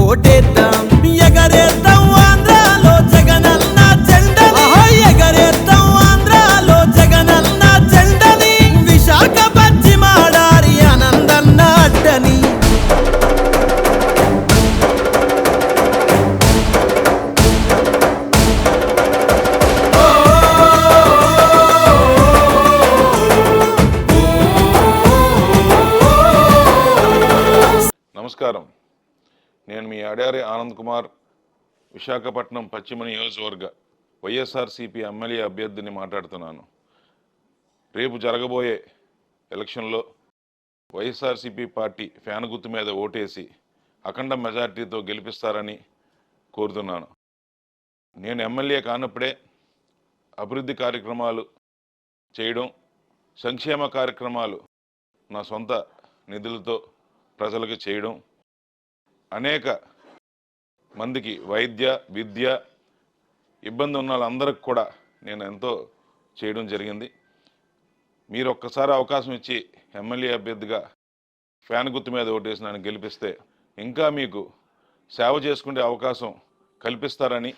ఓటేద్దాం ఎగరేద్దాం ఆంధ్రాలో జగనన్న జెండని ఎగరేద్దాం ఆంధ్రాలో జగనన్న జెండని విశాఖ పశ్చిమాడారి ఆనందన్న అడ్డని నమస్కారం. నేను మీ అడారి ఆనంద్ కుమార్, విశాఖపట్నం పశ్చిమ నియోజకవర్గ వైఎస్ఆర్సీపీ ఎమ్మెల్యే అభ్యర్థిని మాట్లాడుతున్నాను. రేపు జరగబోయే ఎలక్షన్లో వైఎస్ఆర్సీపీ పార్టీ ఫ్యాన్ గుర్తు మీద ఓటేసి అఖండ మెజార్టీతో గెలిపిస్తారని కోరుతున్నాను. నేను ఎమ్మెల్యే కానప్పుడే అభివృద్ధి కార్యక్రమాలు చేయడం, సంక్షేమ కార్యక్రమాలు నా సొంత నిధులతో ప్రజలకు చేయడం, అనేక మందికి వైద్య విద్య ఇబ్బంది ఉన్న వాళ్ళందరికి కూడా నేను ఎంతో చేయడం జరిగింది. మీరు ఒక్కసారి అవకాశం ఇచ్చి ఎమ్మెల్యే అభ్యర్థిగా ఫ్యాన్ గుర్తు మీద ఓటేసి నన్ను గెలిపిస్తే ఇంకా మీకు సేవ చేసుకునే అవకాశం కల్పిస్తారని,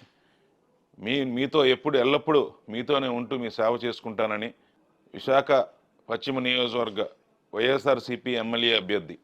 మీతో ఎల్లప్పుడూ మీతోనే ఉంటూ మీ సేవ చేసుకుంటానని విశాఖ పశ్చిమ నియోజకవర్గ వైఎస్ఆర్సీపీ ఎమ్మెల్యే అభ్యర్థి